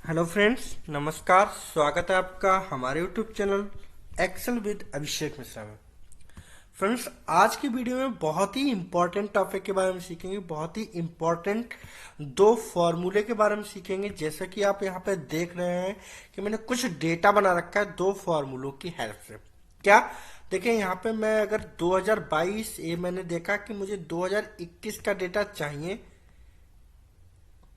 Hello friends, नमस्कार। स्वागत है आपका हमारे YouTube channel Excel with Abhishek Mishra में। फ्रेंड्स, आज की वीडियो में बहुत ही इंपॉर्टेंट टॉपिक के बारे में सीखेंगे। बहुत ही इंपॉर्टेंट दो फॉर्मूले के बारे में सीखेंगे। जैसे कि आप यहाँ पे देख रहे हैं कि मैंने कुछ डेटा बना रखा है दो फॉर्मूलों की हेल्प से। क्या देखिए, यहाँ पे मैं अगर 2022 ये मैंने देखा कि मुझे 2021 का डेटा चाहिए।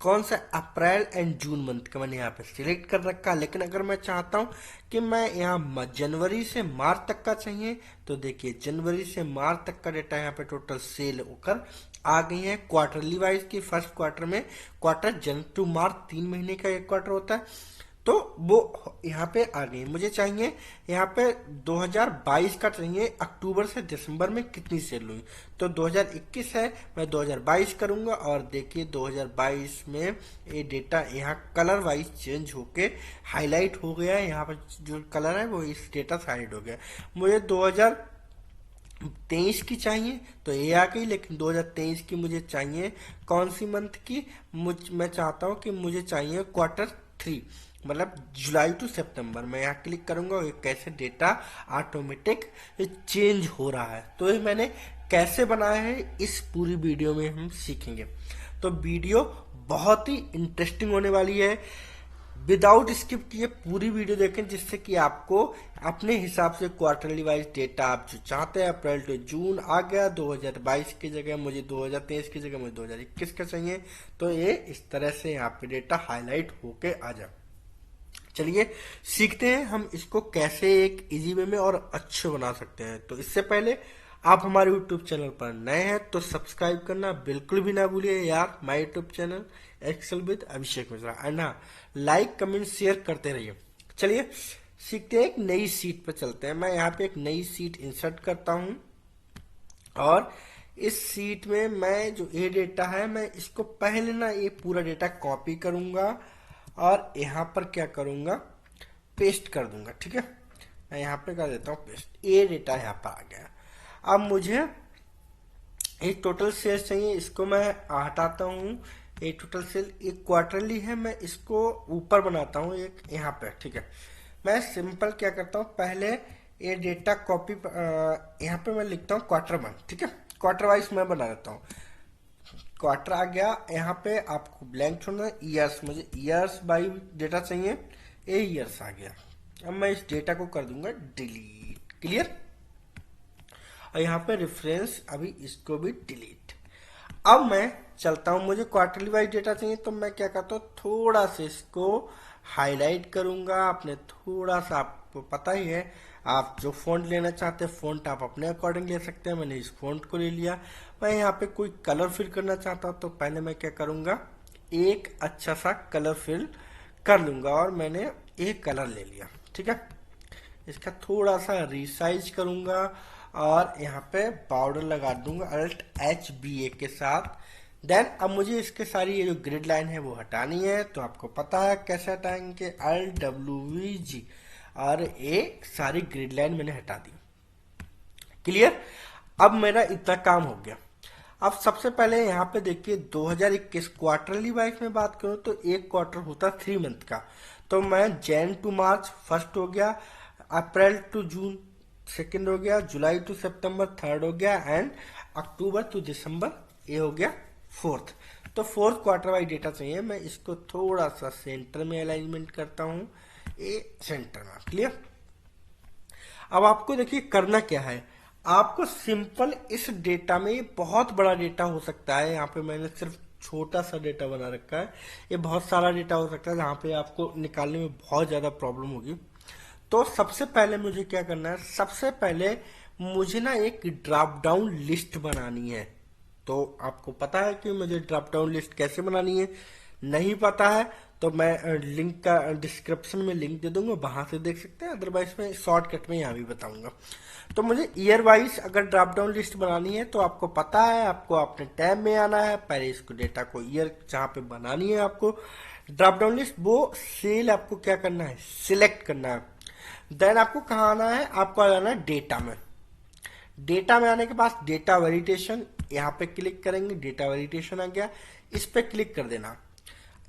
कौन सा अप्रैल एंड जून मंथ का मैंने यहाँ पे सिलेक्ट कर रखा। लेकिन अगर मैं चाहता हूँ कि मैं यहाँ जनवरी से मार्च तक का चाहिए, तो देखिए जनवरी से मार्च तक का डेटा यहाँ पे टोटल सेल होकर आ गई है क्वार्टरली वाइज की। फर्स्ट क्वार्टर में, क्वार्टर जनवरी टू मार्च 3 महीने का एक क्वार्टर होता है, तो वो यहाँ पे आ गई। मुझे चाहिए यहाँ पे 2022 का चाहिए, अक्टूबर से दिसंबर में कितनी सेल हुई। तो 2021 है, मैं 2022 करूंगा। और देखिए 2022 में ये डेटा यहाँ कलर वाइज चेंज होके हाईलाइट हो गया है। यहाँ पर जो कलर है वो इस डेटा से हाईलाइट हो गया। मुझे 2023 की चाहिए तो ये आ गई, लेकिन 2023 की मुझे चाहिए कौन सी मंथ की। मैं चाहता हूँ कि मुझे चाहिए क्वार्टर 3, मतलब जुलाई टू सितंबर। मैं यहाँ क्लिक करूंगा और कैसे डेटा ऑटोमेटिक चेंज हो रहा है। तो ये मैंने कैसे बनाया है इस पूरी वीडियो में हम सीखेंगे। तो वीडियो बहुत ही इंटरेस्टिंग होने वाली है। विदाउट स्किप किए पूरी वीडियो देखें, जिससे कि आपको अपने हिसाब से क्वार्टरली वाइज डेटा आप जो चाहते हैं, अप्रैल टू जून आ गया। 2022 की जगह मुझे 2023 की जगह मुझे 2021 का चाहिए, तो ये इस तरह से यहाँ पे डेटा हाईलाइट होके आ जाए। चलिए सीखते हैं हम इसको कैसे एक इजी वे में और अच्छे बना सकते हैं। तो इससे पहले आप हमारे यूट्यूब चैनल पर नए हैं तो सब्सक्राइब करना बिल्कुल भी ना भूलिए यार। My YouTube channel Excel with Abhishek Mishra, and हाँ, लाइक कमेंट शेयर करते रहिए। चलिए सीखते हैं, एक नई सीट पर चलते हैं। मैं यहाँ पे एक नई सीट इंसर्ट करता हूँ और इस सीट में मैं जो ये डेटा है, मैं इसको पहले ना ये पूरा डेटा कॉपी करूंगा और यहाँ पर क्या करूंगा, पेस्ट कर दूंगा। ठीक है, मैं यहाँ पे कर देता हूँ पेस्ट। ये डेटा यहाँ पर आ गया। अब मुझे एक टोटल सेल्स चाहिए, इसको मैं हटाता हूँ। ये टोटल सेल एक क्वार्टरली है, मैं इसको ऊपर बनाता हूँ एक यहाँ पे। ठीक है, मैं सिंपल क्या करता हूँ, पहले ये डेटा कॉपी यहाँ पे मैं लिखता हूँ क्वार्टर 1। ठीक है, क्वार्टर वाइज मैं बना देता हूँ। क्वार्टर आ गया, यहाँ पे आपको ब्लैंक छोड़ना है। ईयर्स, मुझे ईयर्स बाई डेटा चाहिए, ये ईयर्स आ गया। अब मैं इस डेटा को कर दूंगा डिलीट। क्लियर। और यहाँ पे रेफरेंस, अभी इसको भी डिलीट। अब मैं चलता हूँ, मुझे क्वार्टरली वाइज डेटा चाहिए, तो मैं क्या करता हूँ, थोड़ा सा इसको हाईलाइट करूंगा। आपने थोड़ा सा, आपको पता ही है, आप जो फॉन्ट लेना चाहते हैं फॉन्ट आप अपने अकॉर्डिंग ले सकते हैं। मैंने इस फॉन्ट को ले लिया। मैं यहाँ पे कोई कलर फिल करना चाहता हूँ, तो पहले मैं क्या करूंगा, एक अच्छा सा कलर फिल कर लूंगा। और मैंने एक कलर ले लिया। ठीक है, इसका थोड़ा सा रिसाइज करूंगा और यहाँ पे बॉर्डर लगा दूंगा Alt+H+BA के साथ। देन अब मुझे इसके सारी ये जो ग्रिड लाइन है वो हटानी है। तो आपको पता है कैसे हटाएंगे, Alt+WG, और ये सारी ग्रिड लाइन मैंने हटा दी। क्लियर। अब मेरा इतना काम हो गया। अब सबसे पहले यहाँ पे देखिए 2021 क्वार्टरली वाइज में बात करूं तो एक क्वार्टर होता है 3 मंथ का। तो मैं जैन टू मार्च फर्स्ट हो गया, अप्रैल टू जून सेकंड हो गया, जुलाई टू सितंबर थर्ड हो गया, एंड अक्टूबर टू दिसंबर ये हो गया फोर्थ। तो फोर्थ क्वार्टर वाइज डेटा चाहिए। मैं इसको थोड़ा सा सेंटर में अलाइनमेंट करता हूँ, ये सेंटर में। क्लियर। अब आपको देखिए करना क्या है, आपको सिंपल इस डेटा में, ये बहुत बड़ा डेटा हो सकता है, यहाँ पे मैंने सिर्फ छोटा सा डेटा बना रखा है। ये बहुत सारा डेटा हो सकता है जहाँ पे आपको निकालने में बहुत ज्यादा प्रॉब्लम होगी। तो सबसे पहले मुझे क्या करना है, सबसे पहले मुझे ना एक ड्रॉप डाउन लिस्ट बनानी है। तो आपको पता है कि मुझे ड्रॉप डाउन लिस्ट कैसे बनानी है। नहीं पता है तो मैं लिंक का डिस्क्रिप्शन में लिंक दे दूंगा, वहां से देख सकते हैं। अदरवाइज मैं शॉर्टकट में यहाँ भी बताऊंगा। तो मुझे ईयर वाइज अगर ड्रॉप डाउन लिस्ट बनानी है तो आपको पता है, आपको अपने टैब में आना है, पहले इसको डेटा को ईयर जहाँ पे बनानी है आपको ड्रॉप डाउन लिस्ट, वो सेल आपको क्या करना है, सिलेक्ट करना है। देन आपको कहाँ आना है, आपको आ जाना है डेटा में। डेटा में आने के बाद डेटा वेरिटेशन, यहाँ पे क्लिक करेंगे, डेटा वेरिटेशन आ गया, इस पे क्लिक कर देना।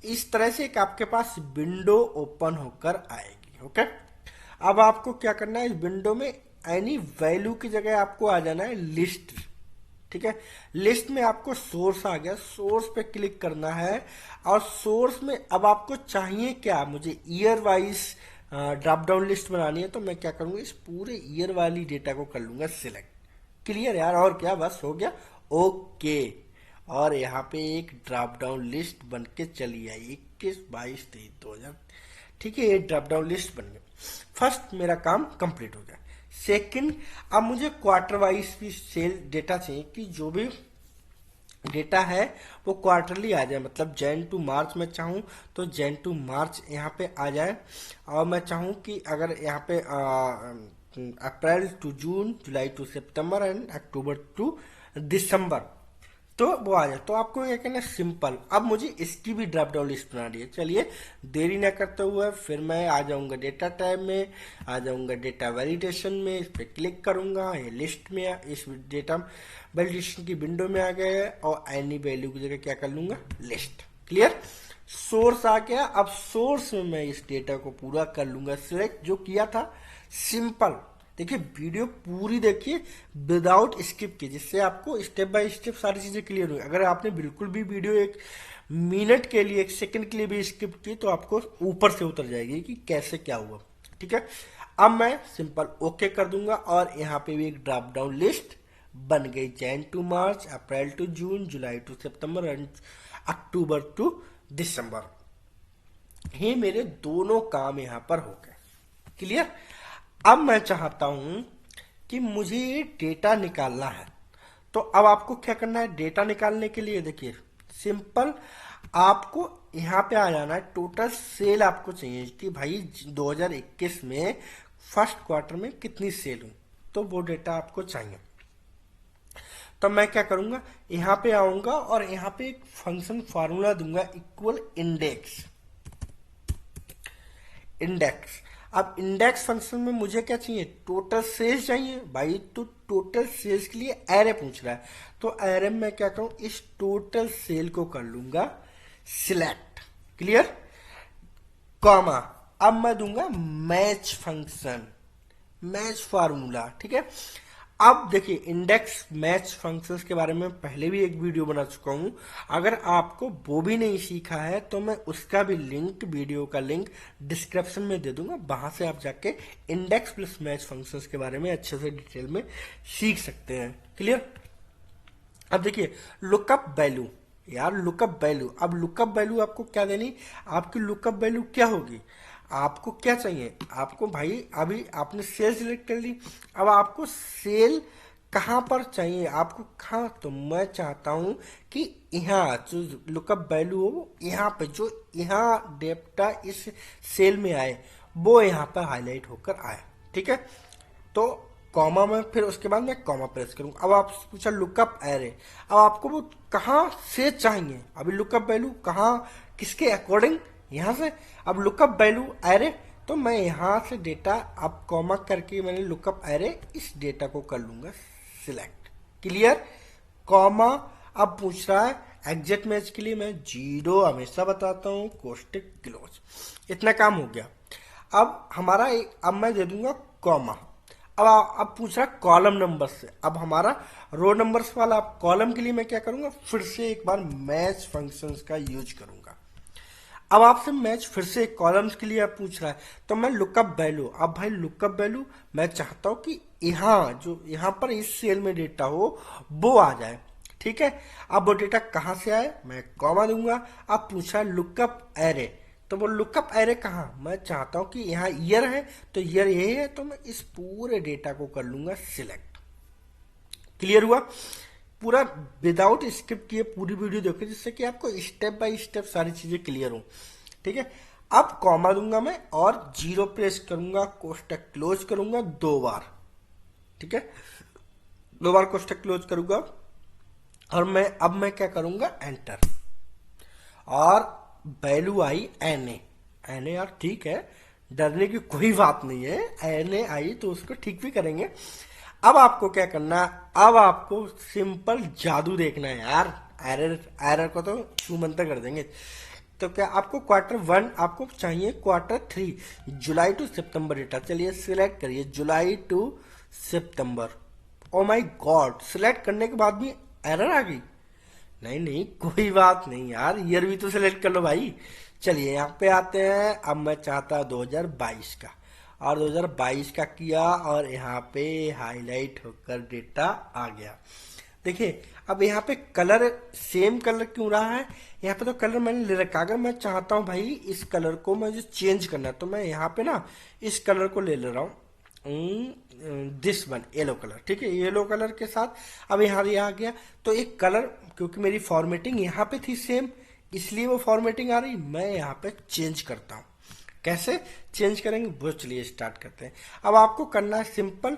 इस तरह से एक आपके पास विंडो ओपन होकर आएगी। ओके, अब आपको क्या करना है, इस विंडो में एनी वैल्यू की जगह आपको आ जाना है लिस्ट। ठीक है, लिस्ट में आपको सोर्स आ गया, सोर्स पे क्लिक करना है और सोर्स में अब आपको चाहिए क्या, मुझे year wise drop down list बनानी है, तो मैं क्या करूंगा, इस पूरे ईयर वाली डेटा को कर लूंगा सिलेक्ट। क्लियर यार, और क्या, बस हो गया। ओके, और यहाँ पे एक ड्रॉप डाउन लिस्ट बन के चली आई 21, 22, 23, 2000। ठीक है, ये ड्रॉप डाउन लिस्ट बन गई। फर्स्ट मेरा काम कंप्लीट हो गया। सेकंड, अब मुझे क्वार्टर वाइज भी सेल डेटा चाहिए कि जो भी डेटा है वो क्वार्टरली आ जाए, मतलब जैन टू मार्च मैं चाहूँ तो जैन टू मार्च यहाँ पे आ जाए, और मैं चाहूँ कि अगर यहाँ पे April to June, July to September and October to December, तो वो आ जाए। तो आपको क्या करना है, सिंपल। अब मुझे इसकी भी ड्रॉप डाउन लिस्ट बना दी है। चलिए देरी ना करते हुए फिर मैं आ जाऊंगा डेटा टैब में, आ जाऊंगा डेटा वैलिडेशन में, इस पर क्लिक करूंगा, ये लिस्ट में इस डेटा वैलिडेशन की विंडो में आ गया है, और एनी वैल्यू की जगह क्या कर लूंगा, लिस्ट। क्लियर, सोर्स आ गया। अब सोर्स में मैं इस डेटा को पूरा कर लूंगा सिलेक्ट, जो किया था सिंपल। देखिए वीडियो पूरी देखिए विदाउट स्किप के, जिससे आपको स्टेप बाय स्टेप सारी चीजें क्लियर हुई। अगर आपने बिल्कुल भी वीडियो 1 मिनट के लिए, 1 सेकंड के लिए भी स्किप की तो आपको ऊपर से उतर जाएगी कि कैसे क्या हुआ। ठीक है, अब मैं सिंपल ओके कर दूंगा और यहाँ पे भी एक ड्रॉप डाउन लिस्ट बन गई, Jan to March, April to June, July to September and October to December. ये मेरे दोनों काम यहाँ पर हो गए। क्लियर, अब मैं चाहता हूं कि मुझे ये डेटा निकालना है। तो अब आपको क्या करना है, डेटा निकालने के लिए देखिए सिंपल, आपको यहाँ पे आ जाना है। टोटल सेल आपको चाहिए कि भाई 2021 में फर्स्ट क्वार्टर में कितनी सेल हुई, तो वो डेटा आपको चाहिए। तो मैं क्या करूंगा, यहाँ पे आऊंगा और यहाँ पे एक फंक्शन फार्मूला दूंगा, इक्वल इंडेक्स। इंडेक्स, अब इंडेक्स फंक्शन में मुझे क्या चाहिए, टोटल सेल्स चाहिए भाई। तो टोटल सेल्स के लिए एरे पूछ रहा है, तो एरे में क्या करूं, इस टोटल सेल को कर लूंगा सिलेक्ट। क्लियर, कॉमा, अब मैं दूंगा मैच फंक्शन, मैच फार्मूला। ठीक है, अब देखिए इंडेक्स मैच फंक्शंस के बारे में पहले भी एक वीडियो बना चुका हूं, अगर आपको वो भी नहीं सीखा है तो मैं उसका भी लिंक, वीडियो का लिंक डिस्क्रिप्शन में दे दूंगा, वहां से आप जाके इंडेक्स प्लस मैच फंक्शंस के बारे में अच्छे से डिटेल में सीख सकते हैं। क्लियर, अब देखिए लुकअप वैल्यू, यार लुकअप वैल्यू, अब लुकअप वैल्यू आपको क्या देनी, आपकी लुकअप वैल्यू क्या होगी, आपको क्या चाहिए, आपको भाई अभी आपने सेल सिलेक्ट कर ली, अब आपको सेल कहाँ पर चाहिए, आपको कहाँ, तो मैं चाहता हूं कि यहाँ जो लुकअप वैल्यू हो यहाँ पे, जो यहाँ डेटा इस सेल में आए वो यहाँ पर हाईलाइट होकर आए। ठीक है, तो कॉमा में फिर उसके बाद मैं कॉमा प्रेस करूंगा। अब आप पूछा लुकअप एरे, अब आपको वो कहाँ से चाहिए, अभी लुकअप वैल्यू कहाँ, किसके अकॉर्डिंग, यहाँ से। अब लुकअप वैल्यू एरे, तो मैं यहाँ से डेटा अब कॉमा करके मैंने लुकअप एरे इस डेटा को कर लूंगा सिलेक्ट। क्लियर, कॉमा, अब पूछ रहा है एग्जैक्ट मैच के लिए मैं 0 हमेशा बताता हूँ, कोष्टक क्लोज। इतना काम हो गया। अब हमारा अब मैं दे दूंगा कॉमा। अब पूछ रहा कॉलम नंबर से, अब हमारा रो नंबर्स वाला कॉलम के लिए मैं क्या करूंगा, फिर से एक बार मैच फंक्शंस का यूज करूंगा। अब आपसे मैच फिर से कॉलम्स के लिए आप पूछ रहा है, तो मैं लुकअप वैल्यू, अब भाई लुकअप वैल्यू मैं चाहता हूं कि यहाँ जो यहाँ पर इस सेल में डेटा हो वो आ जाए। ठीक है, अब वो डेटा कहाँ से आए, मैं कॉमा दूंगा। अब पूछा लुकअप एरे, तो वो लुकअप एरे कहाँ, मैं चाहता हूं कि यहाँ ईयर है, तो ईयर यही है, तो मैं इस पूरे डेटा को कर लूंगा सिलेक्ट। क्लियर हुआ, पूरा विदाउट स्किप किए पूरी वीडियो देखो, जिससे कि आपको स्टेप बाय स्टेप सारी चीजें क्लियर हो। ठीक है, अब कॉमा दूंगा मैं और 0 प्रेस करूंगा, कोष्टक क्लोज करूंगा 2 बार। ठीक है, 2 बार कोष्टक क्लोज करूंगा और अब मैं क्या करूंगा, एंटर, और वैल्यू आई एनए। एनए यार ठीक है, डरने की कोई बात नहीं है, एनए आई तो उसको ठीक भी करेंगे। अब आपको क्या करना, अब आपको सिंपल जादू देखना है यार, एरर को तो छूमंतर कर देंगे। तो क्या आपको क्वार्टर 1 आपको चाहिए quarter 3 July to September data. चलिए सिलेक्ट करिए July to September. Oh my god, select करने के बाद भी एरर आ गई। नहीं नहीं कोई बात नहीं यार, ईयर भी तो सिलेक्ट कर लो भाई। चलिए यहाँ पे आते हैं। अब मैं चाहता हूँ 2022 का, और 2022 का किया और यहाँ पे हाईलाइट होकर डेटा आ गया। देखिए अब यहाँ पे कलर सेम कलर क्यों रहा है, यहाँ पे तो कलर मैंने ले रखा। अगर मैं चाहता हूँ भाई इस कलर को मुझे चेंज करना है, तो मैं यहाँ पे ना इस कलर को ले रहा हूँ, दिस वन येलो कलर। ठीक है, येलो कलर के साथ अब यहाँ ये आ गया। तो एक कलर, क्योंकि मेरी फॉर्मेटिंग यहाँ पे थी सेम, इसलिए वो फॉर्मेटिंग आ रही, मैं यहाँ पे चेंज करता हूँ। कैसे चेंज करेंगे वो चलिए स्टार्ट करते हैं। अब आपको करना है सिंपल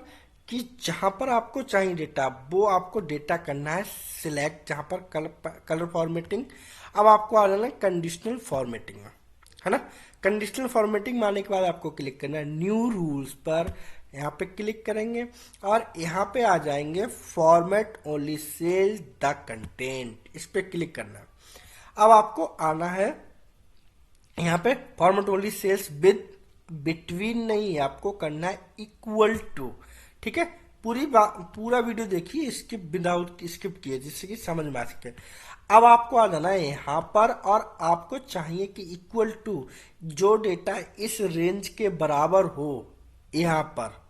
कि जहां पर आपको चाहिए डेटा वो आपको डेटा करना है सिलेक्ट, जहां पर कलर फॉर्मेटिंग। अब आपको आ जाना है कंडीशनल फॉर्मेटिंग में, है ना। कंडीशनल फॉर्मेटिंग में आने के बाद आपको क्लिक करना है न्यू रूल्स पर, यहाँ पे क्लिक करेंगे और यहाँ पे आ जाएंगे format only cells the content, इस पे क्लिक करना है। अब आपको आना है यहाँ पे format only cells with between नहीं, आपको करना है इक्वल टू। ठीक है, पूरा वीडियो देखिए स्किप विदाउट स्किप किए, जिससे कि समझ में आ सके। अब आपको आ जाना है यहाँ पर और आपको चाहिए कि इक्वल टू जो डेटा इस रेंज के बराबर हो, यहाँ पर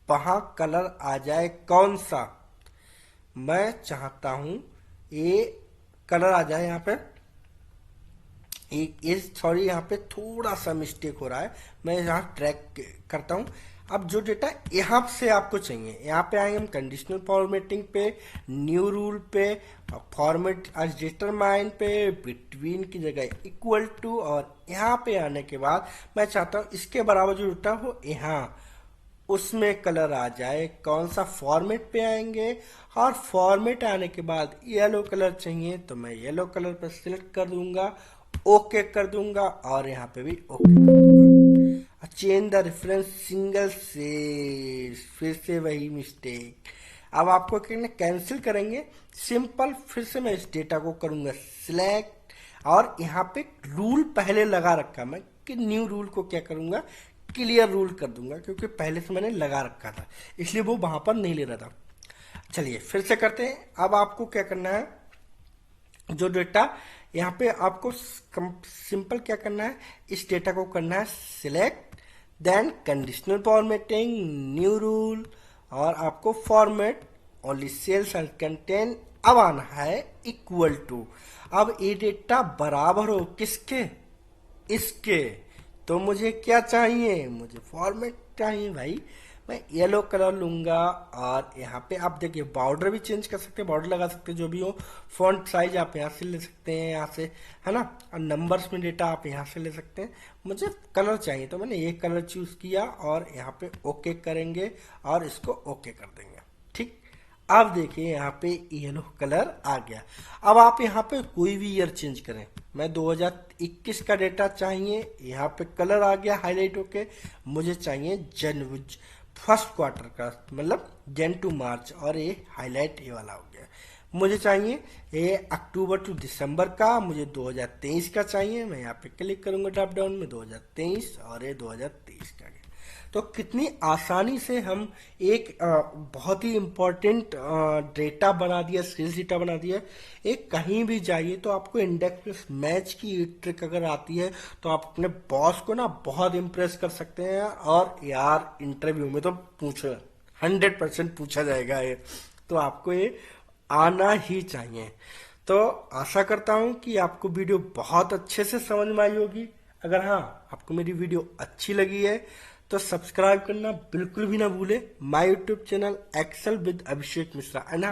वहां कलर आ जाए कौन सा। मैं चाहता हूं ये कलर आ जाए यहाँ पे एक सॉरी यहाँ पे थोड़ा सा मिस्टेक हो रहा है, मैं यहाँ ट्रैक करता हूँ। अब जो डेटा यहाँ से आपको चाहिए, यहाँ पे आएंगे हम कंडीशनल फॉर्मेटिंग पे, न्यू रूल पे, फॉर्मेट एज डिटरमाइन पे, बिटवीन की जगह इक्वल टू, और यहाँ पे आने के बाद मैं चाहता हूँ इसके बराबर जो डेटा हो यहाँ उसमें कलर आ जाए कौन सा, फॉर्मेट पे आएंगे और फॉर्मेट आने के बाद येलो कलर चाहिए तो मैं येलो कलर पर सिलेक्ट कर दूंगा, ओके कर दूंगा और यहाँ पे भी ओके कर दूंगा। चेंज द रेफरेंस सिंगल से, फिर से वही मिस्टेक। अब आपको कहना कैंसिल करेंगे सिंपल, फिर से मैं इस डेटा को करूंगा सिलेक्ट और यहाँ पे रूल पहले लगा रखा मैं कि न्यू रूल को क्या करूंगा क्लियर रूल कर दूंगा, क्योंकि पहले से मैंने लगा रखा था इसलिए वो वहां पर नहीं ले रहा था। चलिए फिर से करते हैं। अब आपको क्या करना है, जो डेटा यहाँ पे आपको सिंपल क्या करना है, इस डेटा को करना है select, then conditional formatting, new rule, और आपको format only cells and content. अब आना है इक्वल टू। अब ये डेटा बराबर हो किसके, इसके। तो मुझे क्या चाहिए, मुझे फॉर्मेट चाहिए भाई। मैं येलो कलर लूंगा और यहाँ पे आप देखिए बॉर्डर भी चेंज कर सकते हैं, बॉर्डर लगा सकते हैं जो भी हो, फॉन्ट साइज आप यहाँ से ले सकते हैं, यहाँ से, है ना, और नंबर्स में डेटा आप यहाँ से ले सकते हैं। मुझे कलर चाहिए तो मैंने ये कलर चूज किया और यहाँ पे ओके करेंगे और इसको ओके कर देंगे। ठीक, अब देखिए यहाँ पे येलो कलर आ गया। अब आप यहाँ पे कोई भी ईयर चेंज करें, मैं 2021 का डेटा चाहिए, यहाँ पे कलर आ गया हाईलाइट होके, मुझे चाहिए जनवरी फर्स्ट क्वार्टर का, मतलब जन टू मार्च, और ये हाईलाइट ये वाला हो गया। मुझे चाहिए ये अक्टूबर टू दिसंबर का, मुझे 2023 का चाहिए, मैं यहाँ पे क्लिक करूंगा ड्रॉप डाउन में 2023 और ये 2023 का। तो कितनी आसानी से हम एक बहुत ही इम्पोर्टेंट डेटा बना दिया, सेल्स डेटा बना दिया। एक कहीं भी जाइए तो आपको इंडेक्स प्लस मैच की ट्रिक अगर आती है तो आप अपने बॉस को ना बहुत इम्प्रेस कर सकते हैं। और यार इंटरव्यू में तो पूछो 100% पूछा जाएगा ये, तो आपको ये आना ही चाहिए। तो आशा करता हूं कि आपको वीडियो बहुत अच्छे से समझ में आई होगी। अगर हाँ आपको मेरी वीडियो अच्छी लगी है तो सब्सक्राइब करना बिल्कुल भी ना भूले my YouTube channel Excel with Abhishek Mishra, है ना।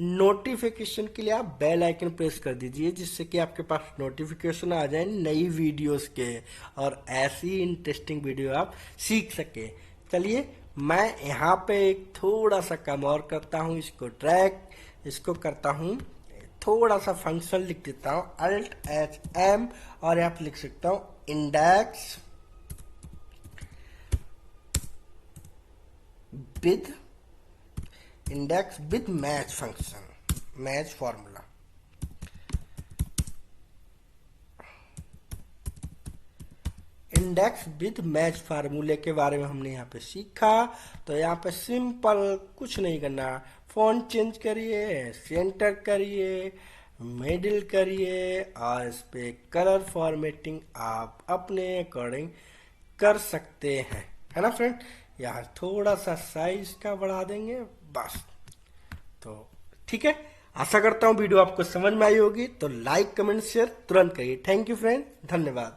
नोटिफिकेशन के लिए आप बेल आइकन प्रेस कर दीजिए, जिससे कि आपके पास नोटिफिकेशन आ जाए नई वीडियोस के, और ऐसी इंटरेस्टिंग वीडियो आप सीख सके। चलिए मैं यहाँ पे एक थोड़ा सा काम और करता हूँ, इसको ट्रैक, इसको करता हूँ, थोड़ा सा फंक्शन लिख देता हूँ Alt+H+M, और यहाँ पे लिख सकता हूँ index with match function, match formula. Index with match फार्मूले के बारे में हमने यहाँ पे सीखा। तो यहाँ पे सिंपल कुछ नहीं करना, फॉन्ट चेंज करिए, सेंटर करिए, मिडिल करिए और इस पे कलर फॉर्मेटिंग आप अपने अकॉर्डिंग कर सकते हैं, है ना फ्रेंड। यहाँ थोड़ा सा साइज का बढ़ा देंगे बस। तो ठीक है, आशा करता हूँ वीडियो आपको समझ में आई होगी। तो लाइक कमेंट शेयर तुरंत करिए। थैंक यू फ्रेंड, धन्यवाद।